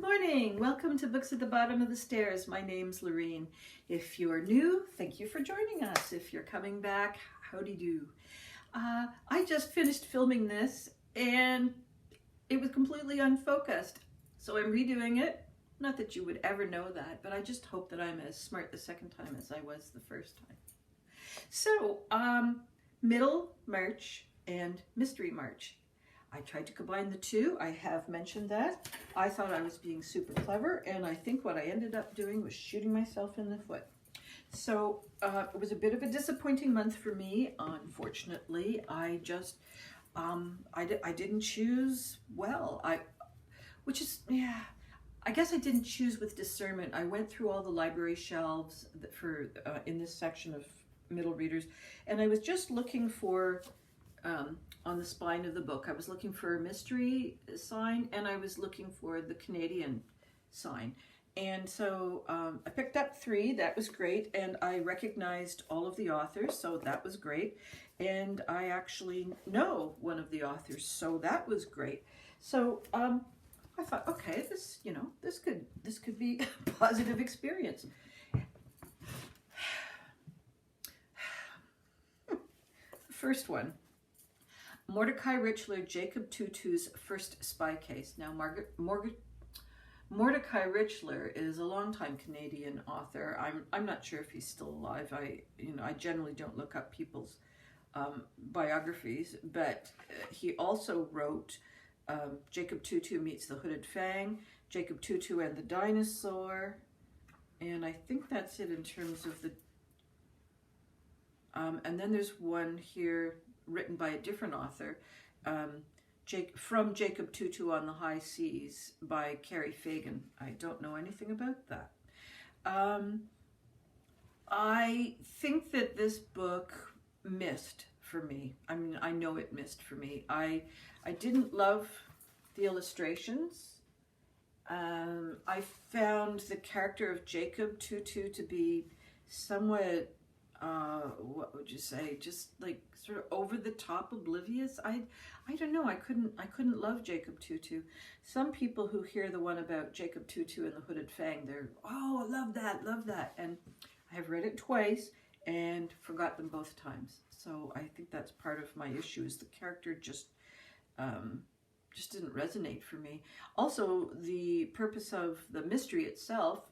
morning. Welcome to Books at the Bottom of the Stairs. My name's Lorene. If you're new, thank you for joining us. If you're coming back, howdy do. I just finished filming this and it was completely unfocused. So I'm redoing it. Not that you would ever know that, but I just hope that I'm as smart the second time as I was the first time. So, Middle March and Mystery March. I tried to combine the two. I have mentioned that. I thought I was being super clever, and I think what I ended up doing was shooting myself in the foot. So it was a bit of a disappointing month for me, unfortunately. I just, I didn't choose well. I guess I didn't choose with discernment. I went through all the library shelves for in this section of middle readers, and I was just looking for on the spine of the book. I was looking for a mystery sign, and I was looking for the Canadian sign. And so I picked up 3. That was great. And I recognized all of the authors, so that was great. And I actually know one of the authors, so that was great. So I thought, okay, this could be a positive experience. First one. Mordecai Richler, Jacob Tutu's First Spy Case. Now, Mordecai Richler is a longtime Canadian author. I'm not sure if he's still alive. I generally don't look up people's biographies, but he also wrote Jacob Tutu Meets the Hooded Fang, Jacob Tutu and the Dinosaur, and I think that's it in terms of the. And then there's one here written by a different author, from Jacob Tutu on the High Seas by Carrie Fagan. I don't know anything about that. I think that this book missed for me. I mean, I know it missed for me. I didn't love the illustrations. I found the character of Jacob Tutu to be somewhat what would you say, just like sort of over the top oblivious. I don't know, I couldn't love Jacob Tutu. Some people who hear the one about Jacob Tutu and the Hooded Fang, they're, oh, I love that, and I have read it twice and forgot them both times. So I think that's part of my issue, is the character just didn't resonate for me. Also, the purpose of the mystery itself,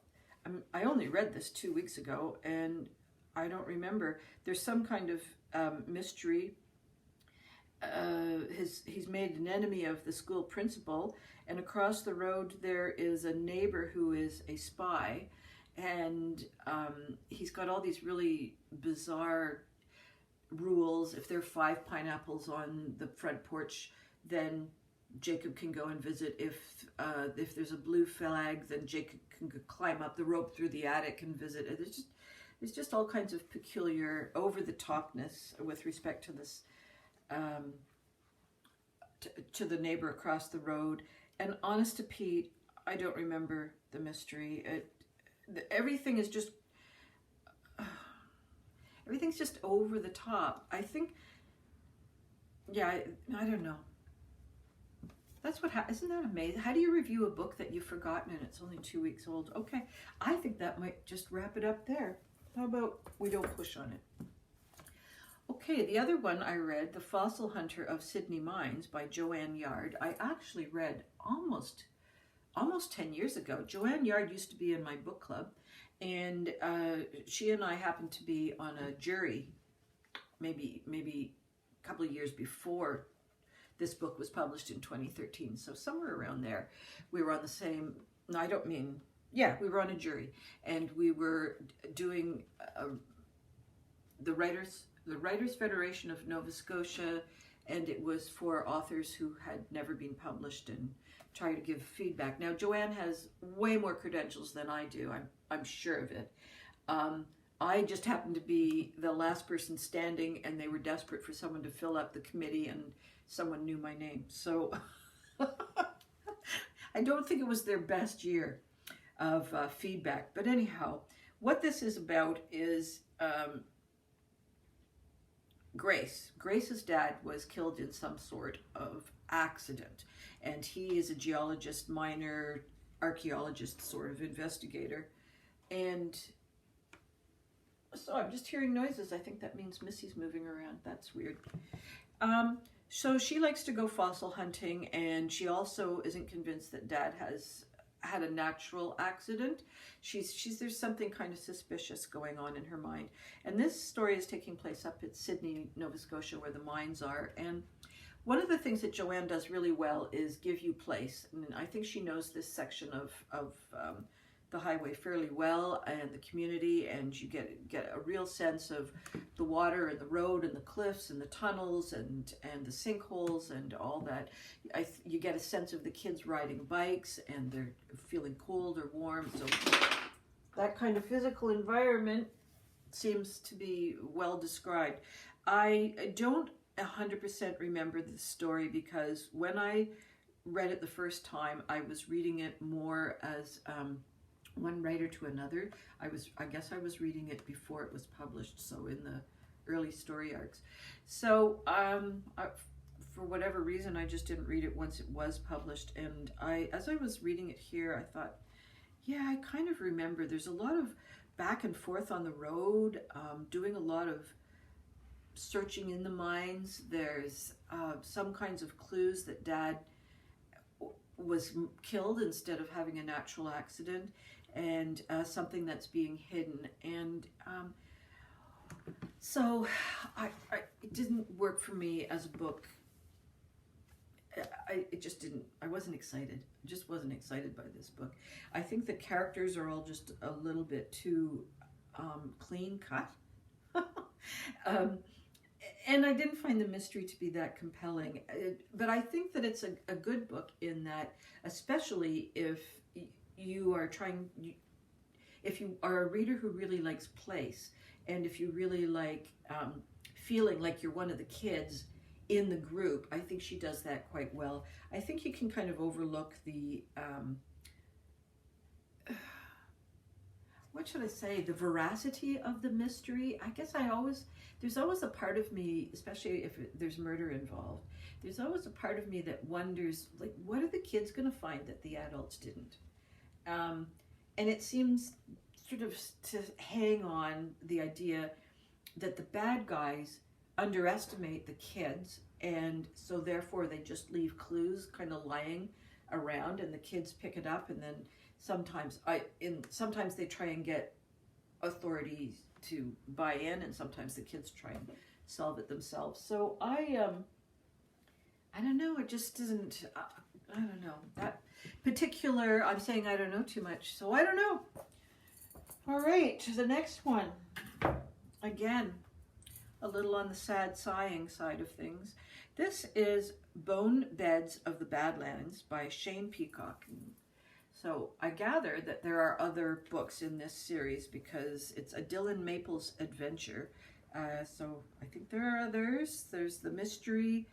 I only read this 2 weeks ago, and I don't remember. There's some kind of mystery. He's made an enemy of the school principal, and across the road there is a neighbor who is a spy, and he's got all these really bizarre rules. If there are 5 pineapples on the front porch, then Jacob can go and visit. If there's a blue flag, then Jacob can climb up the rope through the attic and visit. There's just all kinds of peculiar over-the-topness with respect to this, to the neighbor across the road. And honest to Pete, I don't remember the mystery. Everything is just, everything's just over the top. I think, yeah, I don't know. That's what isn't that amazing? How do you review a book that you've forgotten and it's only 2 weeks old? Okay, I think that might just wrap it up there. How about we don't push on it? Okay, the other one I read, The Fossil Hunter of Sydney Mines by Joanne Yard. I actually read almost 10 years ago. Joanne Yard used to be in my book club, and she and I happened to be on a jury maybe a couple of years before this book was published in 2013. So somewhere around there, we were on the same, no, I don't mean, yeah, we were on a jury, and we were doing the Writers Federation of Nova Scotia, and it was for authors who had never been published and try to give feedback. Now, Joanne has way more credentials than I do. I'm sure of it. I just happened to be the last person standing, and they were desperate for someone to fill up the committee, and someone knew my name. So I don't think it was their best year of feedback. But anyhow, what this is about is Grace. Grace's dad was killed in some sort of accident, and he is a geologist, miner, archaeologist sort of investigator. And so I'm just hearing noises. I think that means Missy's moving around. That's weird. So she likes to go fossil hunting, and she also isn't convinced that Dad has had a natural accident. There's something kind of suspicious going on in her mind. And this story is taking place up at Sydney, Nova Scotia, where the mines are. And one of the things that Joanne does really well is give you place. And I think she knows this section of the highway fairly well, and the community, and you get a real sense of the water and the road and the cliffs and the tunnels and the sinkholes and all that. You get a sense of the kids riding bikes and they're feeling cold or warm. So that kind of physical environment seems to be well described. I don't 100% remember the story, because when I read it the first time, I was reading it more as one writer to another. I guess I was reading it before it was published, so in the early story arcs. So for whatever reason, I just didn't read it once it was published. And as I was reading it here, I thought, yeah, I kind of remember there's a lot of back and forth on the road, doing a lot of searching in the mines. There's some kinds of clues that Dad was killed instead of having a natural accident, and something that's being hidden. And so it didn't work for me as a book. It just didn't. I wasn't excited. I just wasn't excited by this book. I think the characters are all just a little bit too clean cut. And I didn't find the mystery to be that compelling. But I think that it's a good book in that, especially if you are if you are a reader who really likes place, and if you really like feeling like you're one of the kids in the group, I think she does that quite well. I think you can kind of overlook the, what should I say, the veracity of the mystery. I guess there's always a part of me, especially if there's murder involved, there's always a part of me that wonders, like, what are the kids going to find that the adults didn't? And it seems sort of to hang on the idea that the bad guys underestimate the kids, and so therefore they just leave clues kind of lying around, and the kids pick it up, and then sometimes they try and get authorities to buy in, and sometimes the kids try and solve it themselves. So I don't know, it just isn't, I don't know, that particular, I'm saying I don't know too much, so I don't know. All right, the next one, again, a little on the sad sighing side of things. This is Bone Beds of the Badlands by Shane Peacock. So I gather that there are other books in this series, because it's a Dylan Maples adventure. So I think there are others. There's The Mystery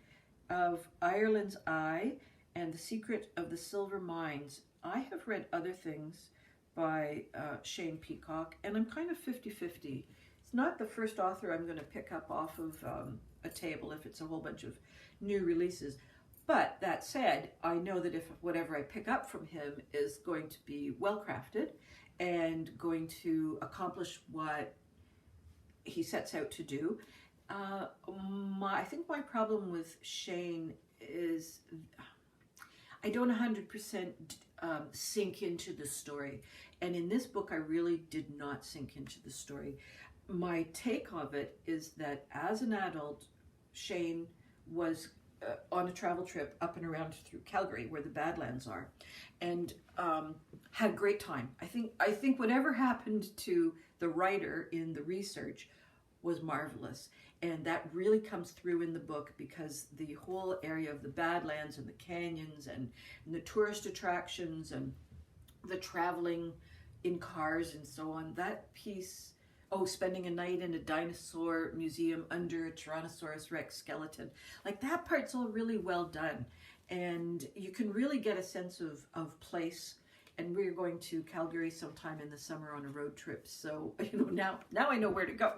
of Ireland's Eye and The Secret of the Silver Mines. I have read other things by Shane Peacock, and I'm kind of 50-50. It's not the first author I'm going to pick up off of a table if it's a whole bunch of new releases. But that said, I know that if whatever I pick up from him is going to be well crafted and going to accomplish what he sets out to do, I think my problem with Shane is I don't 100% sink into the story. And in this book, I really did not sink into the story. My take of it is that as an adult, Shane was on a travel trip up and around through Calgary, where the Badlands are, and had a great time. I think whatever happened to the writer in the research was marvelous, and that really comes through in the book, because the whole area of the Badlands and the canyons and the tourist attractions and the traveling in cars and so on, that piece, spending a night in a dinosaur museum under a Tyrannosaurus Rex skeleton, like that part's all really well done, and you can really get a sense of place. And we're going to Calgary sometime in the summer on a road trip, so now I know where to go.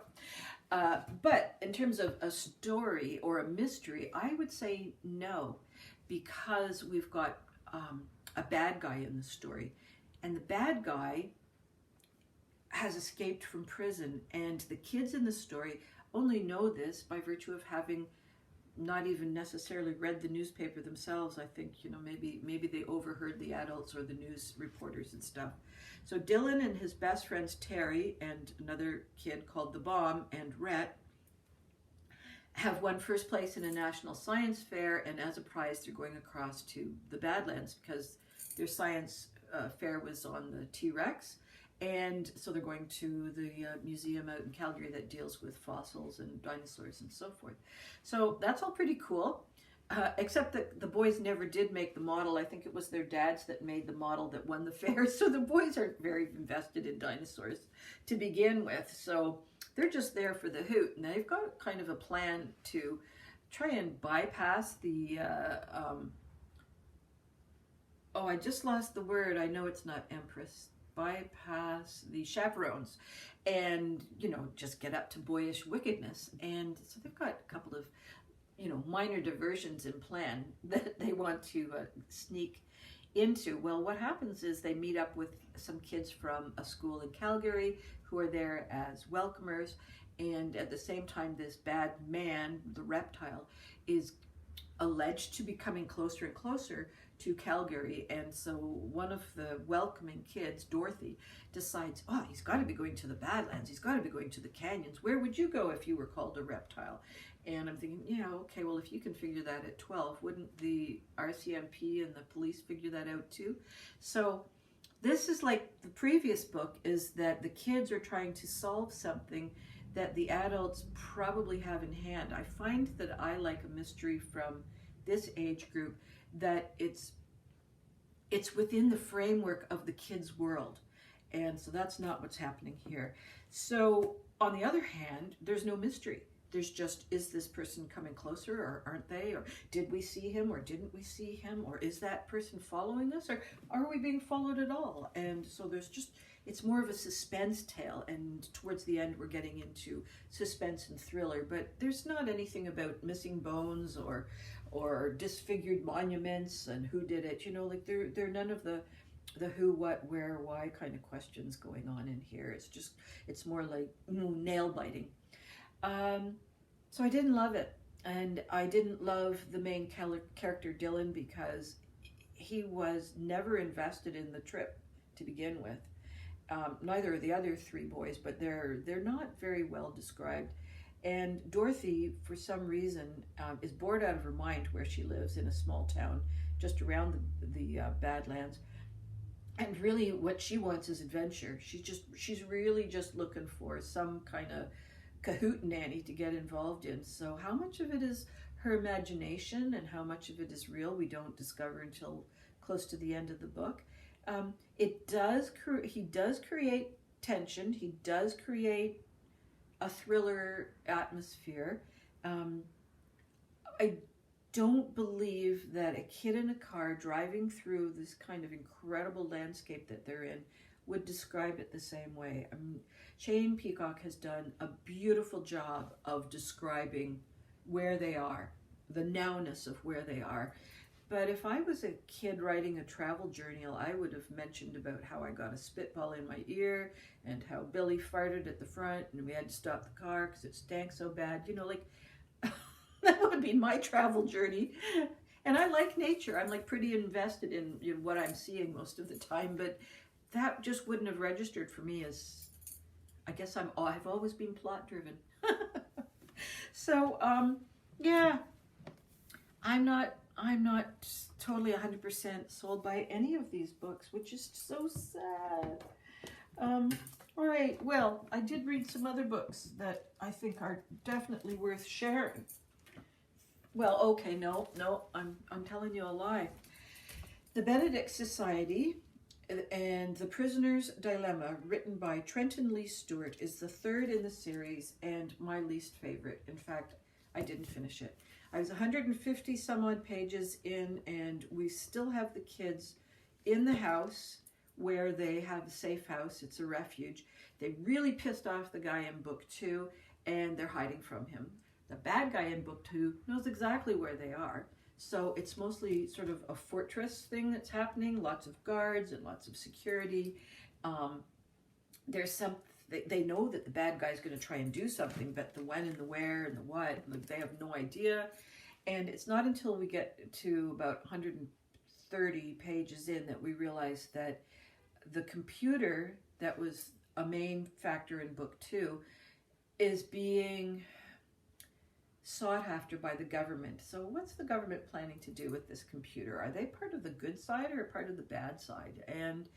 But in terms of a story or a mystery, I would say no, because we've got a bad guy in the story. And the bad guy has escaped from prison, and the kids in the story only know this by virtue of having not even necessarily read the newspaper themselves. I think, maybe they overheard the adults or the news reporters and stuff. So Dylan and his best friends Terry and another kid called the Bomb and Rhett have won first place in a national science fair, and as a prize they're going across to the Badlands because their science fair was on the T-Rex. And so they're going to the museum out in Calgary that deals with fossils and dinosaurs and so forth. So that's all pretty cool, except that the boys never did make the model. I think it was their dads that made the model that won the fair. So the boys aren't very invested in dinosaurs to begin with. So they're just there for the hoot. And they've got kind of a plan to try and bypass the... I just lost the word. I know it's not Empress. Bypass the chaperones and, just get up to boyish wickedness. And so they've got a couple of, minor diversions in plan that they want to sneak into. Well, what happens is they meet up with some kids from a school in Calgary who are there as welcomers. And at the same time, this bad man, the reptile, is alleged to be coming closer and closer to Calgary. And so one of the welcoming kids, Dorothy, decides, he's got to be going to the Badlands. He's got to be going to the canyons. Where would you go if you were called a reptile? And I'm thinking, okay, well, if you can figure that at 12, wouldn't the RCMP and the police figure that out too? So this is like the previous book, is that the kids are trying to solve something that the adults probably have in hand. I find that I like a mystery from this age group that it's within the framework of the kids' world. And so that's not what's happening here. So on the other hand, there's no mystery. There's just, is this person coming closer or aren't they? Or did we see him or didn't we see him? Or is that person following us? Or are we being followed at all? And so there's just, it's more of a suspense tale. And towards the end, we're getting into suspense and thriller. But there's not anything about missing bones or disfigured monuments and who did it. There are none of the who, what, where, why kind of questions going on in here. It's more like nail biting. So I didn't love it. And I didn't love the main character, Dylan, because he was never invested in the trip to begin with. Neither are the other three boys, but they're not very well described. And Dorothy, for some reason, is bored out of her mind where she lives in a small town just around the Badlands. And really what she wants is adventure. She's really just looking for some kind of Kahootenanny to get involved in. So how much of it is her imagination and how much of it is real, we don't discover until close to the end of the book. He does create tension. He does create a thriller atmosphere. I don't believe that a kid in a car driving through this kind of incredible landscape that they're in would describe it the same way. Shane Peacock has done a beautiful job of describing where they are, the nowness of where they are. But if I was a kid writing a travel journal, I would have mentioned about how I got a spitball in my ear and how Billy farted at the front and we had to stop the car because it stank so bad. That would be my travel journey. And I like nature. I'm pretty invested in what I'm seeing most of the time, but that just wouldn't have registered for me as, I guess I've always been plot driven. So, yeah, I'm not totally 100% sold by any of these books, which is so sad. All right, well, I did read some other books that I think are definitely worth sharing. Well, okay, no, I'm telling you a lie. The Benedict Society and The Prisoner's Dilemma, written by Trenton Lee Stewart, is the third in the series and my least favorite. In fact, I didn't finish it. I was 150 some odd pages in, and we still have the kids in the house where they have a safe house. It's a refuge. They really pissed off the guy in book 2, and they're hiding from him. The bad guy in book 2 knows exactly where they are. So it's mostly sort of a fortress thing that's happening, lots of guards and lots of security. There's some, they know that the bad guy's going to try and do something, but the when and the where and the what, they have no idea. And it's not until we get to about 130 pages in that we realize that the computer that was a main factor in book 2 is being sought after by the government. So what's the government planning to do with this computer? Are they part of the good side or part of the bad side? And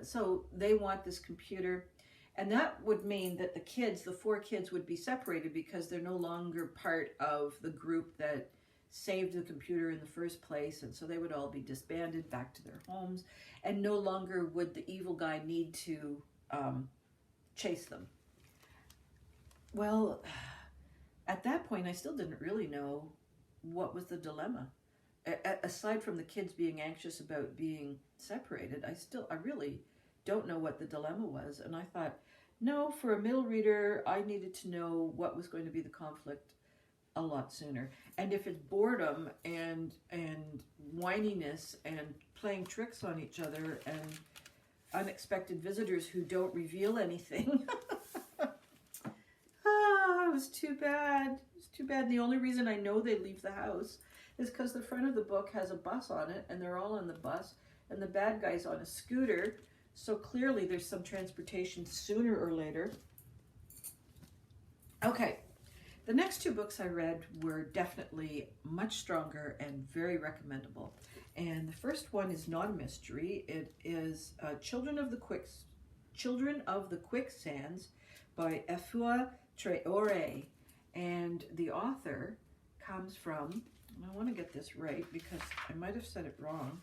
so they want this computer, and that would mean that the 4 kids would be separated because they're no longer part of the group that saved the computer in the first place, and so they would all be disbanded back to their homes, and no longer would the evil guy need to chase them. Well, at that point, I still didn't really know what was the dilemma. Aside from the kids being anxious about being separated, I really don't know what the dilemma was. And I thought, no, for a middle reader, I needed to know what was going to be the conflict a lot sooner. And if it's boredom and whininess and playing tricks on each other and unexpected visitors who don't reveal anything, it was too bad. It was too bad. The only reason I know they leave the house is because the front of the book has a bus on it, and they're all on the bus, and the bad guy's on a scooter. So clearly there's some transportation sooner or later. Okay, the next 2 books I read were definitely much stronger and very recommendable. And the first one is not a mystery. It is Children of the Quicksands by Efua Traore, and the author comes from, and I want to get this right because I might have said it wrong,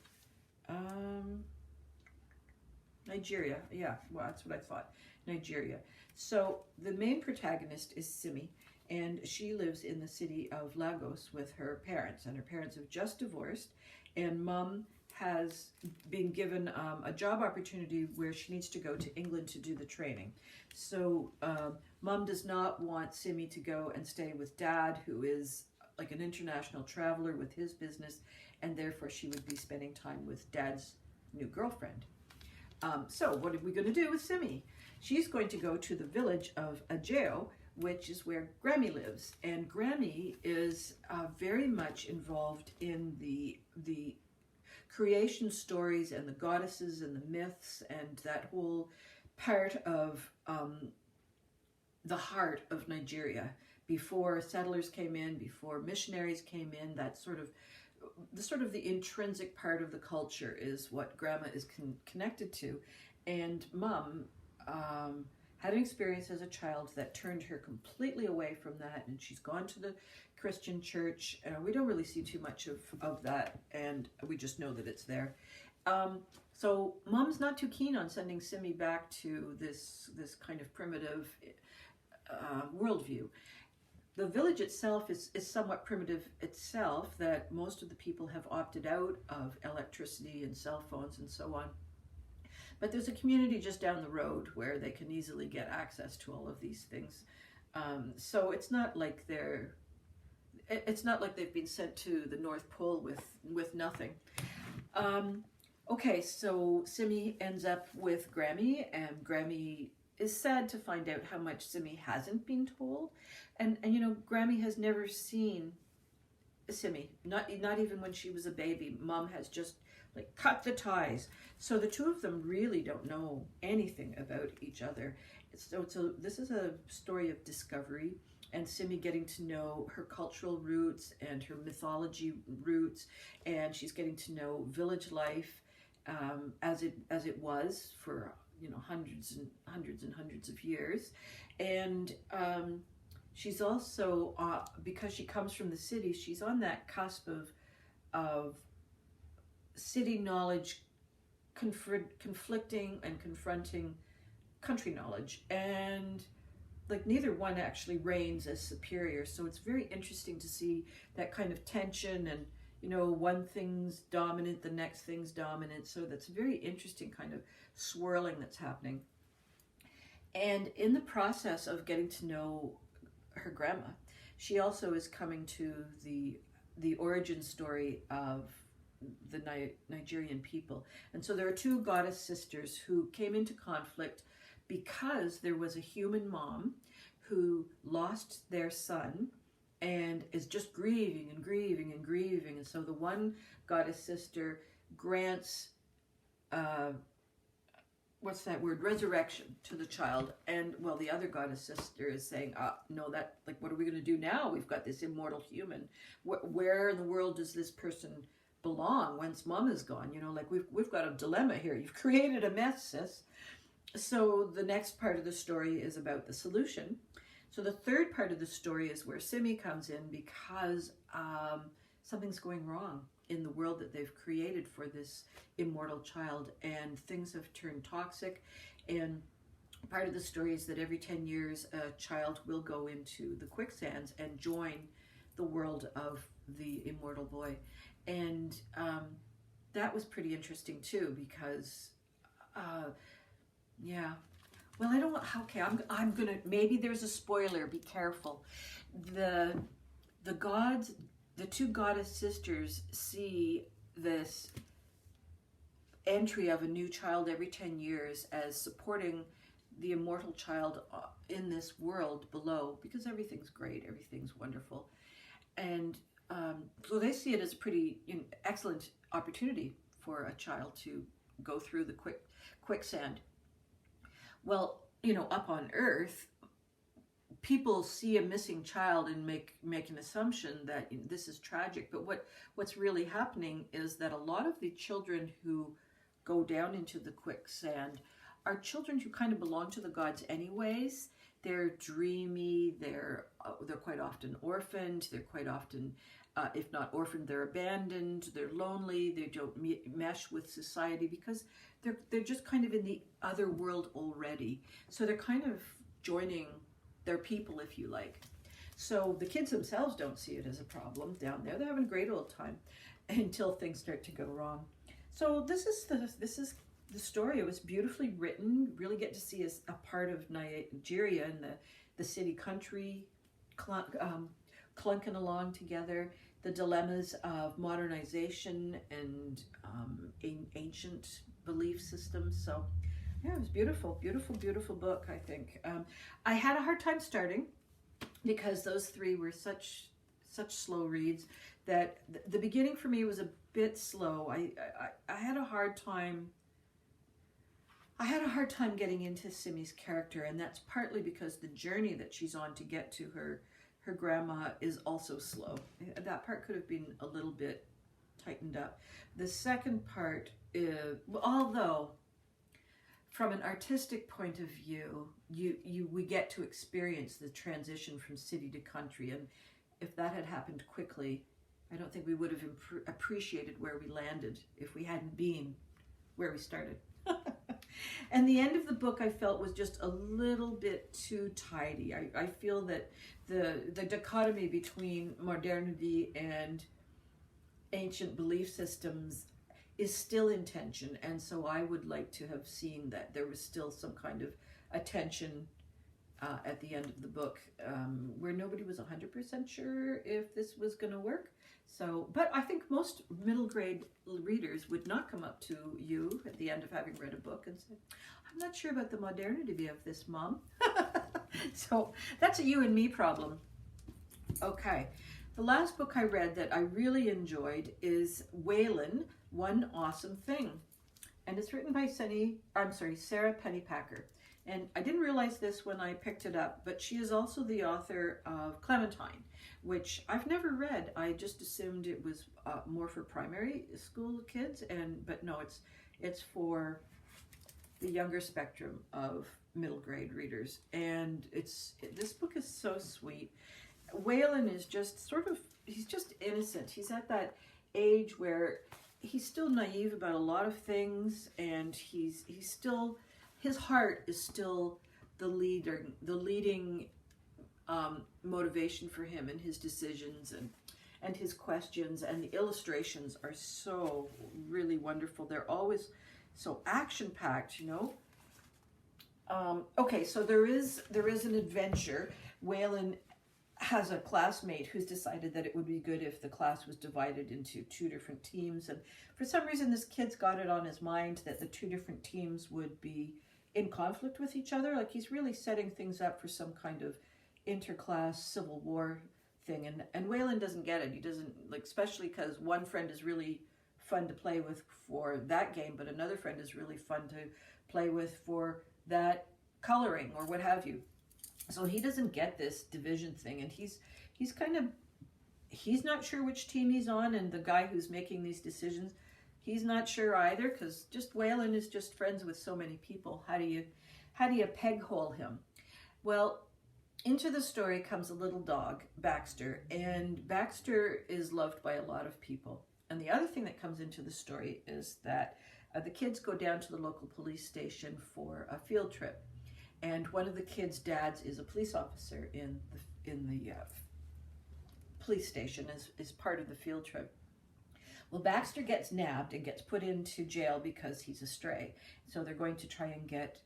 Nigeria. Yeah, well, that's what I thought. Nigeria. So the main protagonist is Simi, and she lives in the city of Lagos with her parents, and her parents have just divorced, and Mom has been given a job opportunity where she needs to go to England to do the training. So Mom does not want Simi to go and stay with Dad, who is like an international traveler with his business, and therefore she would be spending time with Dad's new girlfriend. So what are we going to do with Simi? She's going to go to the village of Ajeo, which is where Grammy lives. And Grammy is very much involved in the creation stories and the goddesses and the myths and that whole part of the heart of Nigeria. Before settlers came in, before missionaries came in, that sort of the intrinsic part of the culture is what Grandma is connected to. And Mom had an experience as a child that turned her completely away from that, and she's gone to the Christian church. We don't really see too much of that, and we just know that it's there. So Mom's not too keen on sending Simi back to this kind of primitive worldview. The village itself is somewhat primitive itself, that most of the people have opted out of electricity and cell phones and so on. But there's a community just down the road where they can easily get access to all of these things. So it's not like they've been sent to the North Pole with nothing. Okay, so Simi ends up with Grammy, and Grammy is sad to find out how much Simi hasn't been told. And you know, Grammy has never seen Simi, not even when she was a baby. Mom has just like cut the ties. So the two of them really don't know anything about each other. So this is a story of discovery, and Simi getting to know her cultural roots and her mythology roots, and she's getting to know village life as it was for hundreds and hundreds of years. And she's also because she comes from the city, she's on that cusp of city knowledge conflicting and confronting country knowledge, and like neither one actually reigns as superior. So it's very interesting to see that kind of tension, and one thing's dominant, the next thing's dominant. So that's a very interesting kind of swirling that's happening. And in the process of getting to know her grandma, she also is coming to the the origin story of the Nigerian people. And so there are two goddess sisters who came into conflict because there was a human mom who lost their son and is just grieving and grieving and grieving. And so the one goddess sister grants what's that word, resurrection to the child, and well, the other goddess sister is saying, no, that, like, what are we going to do now? We've got this immortal human. Where in the world does this person belong once mom is gone? You know, like, we've got a dilemma here. You've created a mess, sis. So the next part of the story is about the solution. So the third part of the story is where Simi comes in, because something's going wrong in the world that they've created for this immortal child, and things have turned toxic. And part of the story is that every 10 years a child will go into the quicksands and join the world of the immortal boy. And that was pretty interesting too, because yeah, well, I don't, okay, I'm gonna, maybe there's a spoiler, be careful. The gods, the two goddess sisters, see this entry of a new child every 10 years as supporting the immortal child in this world below, because everything's great, everything's wonderful. And so they see it as a pretty excellent opportunity for a child to go through the quicksand. Well, up on Earth, people see a missing child and make an assumption that this is tragic. But what's really happening is that a lot of the children who go down into the quicksand are children who kind of belong to the gods anyways. They're dreamy, they're quite often orphaned, they're quite often, if not orphaned, they're abandoned, they're lonely, they don't mesh with society, because they're just kind of in the other world already. So they're kind of joining their people, if you like. So the kids themselves don't see it as a problem down there. They're having a great old time until things start to go wrong. So this is the story. It was beautifully written. Really get to see a part of Nigeria and the city country clunking along together. The dilemmas of modernization and ancient belief systems. So yeah, it was beautiful, beautiful, beautiful book, I think. I had a hard time starting because those three were such slow reads that the beginning for me was a bit slow. I had a hard time. I had a hard time getting into Simi's character, and that's partly because the journey that she's on to get to her grandma is also slow. That part could have been a little bit tightened up. The second part, although from an artistic point of view, we get to experience the transition from city to country, and if that had happened quickly, I don't think we would have appreciated where we landed if we hadn't been where we started. And the end of the book, I felt, was just a little bit too tidy. I feel that the dichotomy between modernity and ancient belief systems is still in tension, and so I would like to have seen that there was still some kind of attention at the end of the book, where nobody was 100% sure if this was going to work. So, but I think most middle grade readers would not come up to you at the end of having read a book and say, I'm not sure about the modernity of this, Mom. So that's a you and me problem. Okay, the last book I read that I really enjoyed is Waylon, One Awesome Thing. And it's written by Sarah Pennypacker. And I didn't realize this when I picked it up, but she is also the author of Clementine, which I've never read. I just assumed it was more for primary school kids, but no, it's for the younger spectrum of middle grade readers. And this book is so sweet. Waylon is just he's just innocent. He's at that age where he's still naive about a lot of things, and he's still, his heart is still the leading motivation for him and his decisions and his questions, and the illustrations are so really wonderful. They're always so action-packed, Okay, so there is an adventure. Waylon has a classmate who's decided that it would be good if the class was divided into 2 different teams. And for some reason, this kid's got it on his mind that the 2 different teams would be in conflict with each other. Like, he's really setting things up for some kind of interclass civil war thing. And Waylon doesn't get it. He doesn't, like, especially because one friend is really fun to play with for that game, but another friend is really fun to play with for that coloring or what have you. So he doesn't get this division thing, and he's not sure which team he's on, and the guy who's making these decisions, he's not sure either, because just Waylon is just friends with so many people. How do you peg hole him? Well, into the story comes a little dog, Baxter, and Baxter is loved by a lot of people. And the other thing that comes into the story is that the kids go down to the local police station for a field trip. And one of the kids' dads is a police officer in the police station as part of the field trip. Well, Baxter gets nabbed and gets put into jail because he's a stray. So they're going to try and get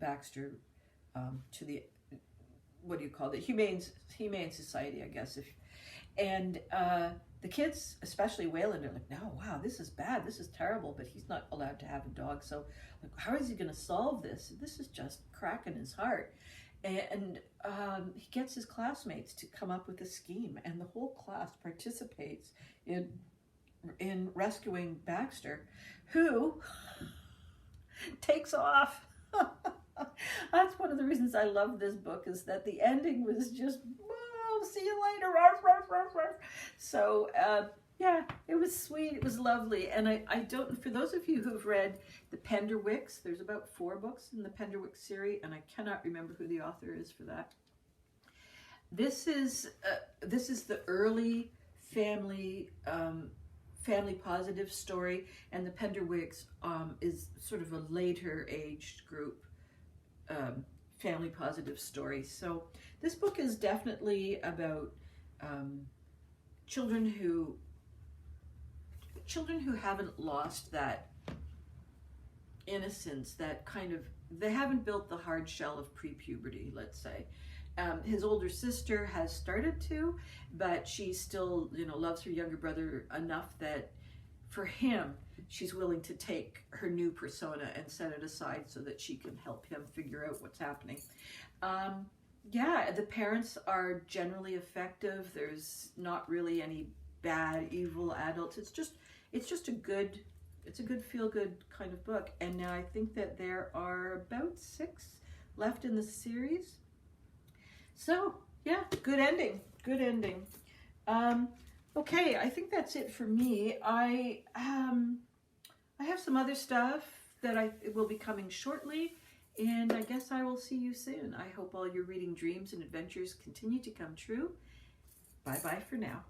Baxter to the, what do you call it, Humane Society, I guess. The kids, especially Waylon, are like, no, wow, this is bad, this is terrible, but he's not allowed to have a dog. So, like, how is he going to solve this? This is just cracking his heart. And he gets his classmates to come up with a scheme, and the whole class participates in rescuing Baxter, who takes off. That's one of the reasons I love this book, is that the ending was just, see you later. So yeah, it was sweet, it was lovely. And I don't, for those of you who've read the Penderwicks, there's about 4 books in the Penderwick series, and I cannot remember who the author is for that. This is the early family positive story, and the Penderwicks is sort of a later aged group family positive story. So this book is definitely about children who haven't lost that innocence, that kind of, they haven't built the hard shell of pre-puberty, let's say. His older sister has started to, but she still, loves her younger brother enough that for him, she's willing to take her new persona and set it aside so that she can help him figure out what's happening. Yeah, the parents are generally effective. There's not really any bad, evil adults. It's a good feel-good kind of book. And now I think that there are about 6 left in the series. So yeah, good ending. Okay, I think that's it for me. I have some other stuff that will be coming shortly, and I guess I will see you soon. I hope all your reading dreams and adventures continue to come true. Bye-bye for now.